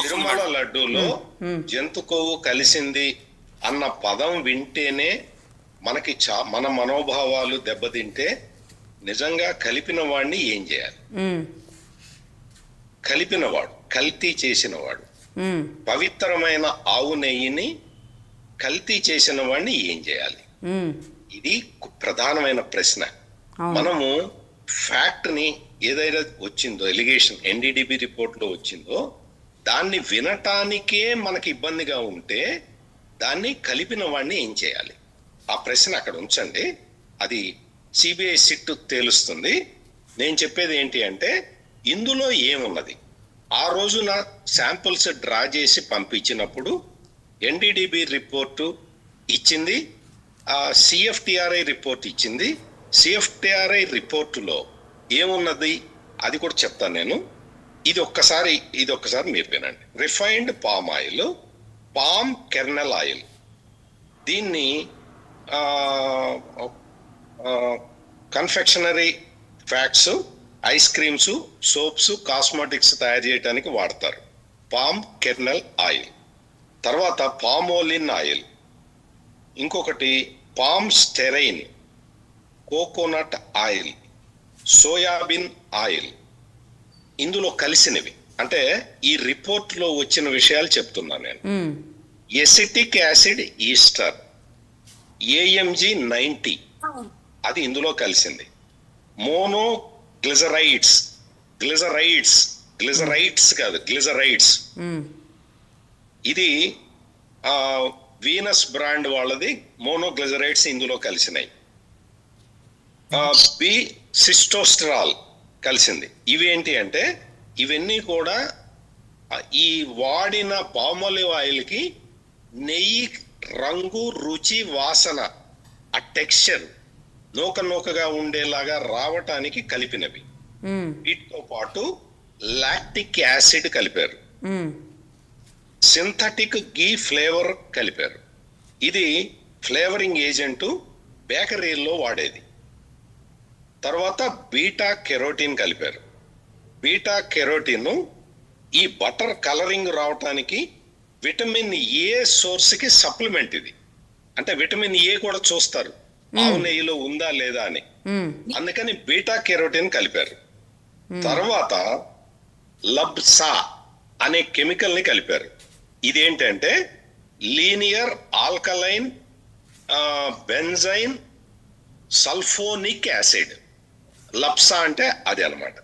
తిరుమల లడ్డూలో జంతు కొవ్వు కలిసింది అన్న పదం వింటేనే మనకి మన మనోభావాలు దెబ్బతింటే నిజంగా కలిపిన వాడిని ఏం చేయాలి? కలిపినవాడు, కల్తీ చేసినవాడు, పవిత్రమైన ఆవు నెయ్యిని కల్తీ చేసిన వాడిని ఏం చేయాలి? ఇది ప్రధానమైన ప్రశ్న. మనము ఫ్యాక్ట్ ని ఏదైతే వచ్చిందో, ఎలిగేషన్ ఎన్డీడీబీ రిపోర్ట్ లో వచ్చిందో, దాన్ని వినటానికే మనకి ఇబ్బందిగా ఉంటే దాన్ని కలిపిన వాడిని ఏం చేయాలి? ఆ ప్రశ్న అక్కడ ఉంచండి, అది సిబిఐ సిట్ తేలుస్తుంది. నేను చెప్పేది ఏంటి అంటే, ఇందులో ఏమున్నది? ఆ రోజున శాంపుల్స్ డ్రా చేసి పంపించినప్పుడు ఎన్డీడీబీ రిపోర్టు ఇచ్చింది, సిఎఫ్టిఆర్ఐ రిపోర్ట్ ఇచ్చింది. సిఎఫ్టిఆర్ఐ రిపోర్టులో ఏమున్నది అది కూడా చెప్తాను నేను. ఇది ఒక్కసారి మీరు వినండి. Refined palm oil, palm kernel oil, దీన్ని confectionery fats, ice creams, soaps, cosmetics తయారు చేయడానికి వాడతారు. Palm kernel oil. తర్వాత పామోలిన్ ఆయిల్, ఇంకొకటి palm stearin, coconut oil, soybean oil, ఇందులో కలిసినవి. అంటే ఈ రిపోర్ట్ లో వచ్చిన విషయాలు చెప్తున్నాను నేను. ఎసిటిక్ యాసిడ్ ఈస్టర్ AMG 90 అది ఇందులో కలిసింది. మోనో గ్లిజరైడ్స్ కాదు, గ్లిజరైడ్స్, ఇది వీనస్ బ్రాండ్ వాళ్ళది మోనోగ్లిజరైడ్స్ ఇందులో కలిసినాయి. బి సిస్టోస్టరాల్ కలిసింది. ఇవేంటి అంటే ఇవన్నీ కూడా ఈ వాడిన పామోలివ్ ఆయిల్ కి నెయ్యి రంగు, రుచి, వాసన, ఆ టెక్స్చర్ నూకగా ఉండేలాగా రావటానికి కలిపినవి. వీటితో పాటు లాక్టిక్ యాసిడ్ కలిపారు, సింథటిక్ గీ ఫ్లేవర్ కలిపారు. ఇది ఫ్లేవరింగ్ ఏజెంట్ బేకరీల్లో వాడేది. తర్వాత బీటా కెరోటిన్ కలిపారు. బీటా కెరోటిన్ ఈ బటర్ కలరింగ్ రావటానికి విటమిన్ ఏ సోర్స్ కి సప్లిమెంట్. ఇది అంటే విటమిన్ ఏ కూడా చూస్తారు ఆవు నెయ్యిలో ఉందా లేదా అని, అందుకని బీటా కెరోటిన్ కలిపారు. తర్వాత లబ్సా అనే కెమికల్ ని కలిపారు. ఇదేంటంటే linear alkaline benzyl sulphonic acid. లబ్సా అంటే అది అన్నమాట.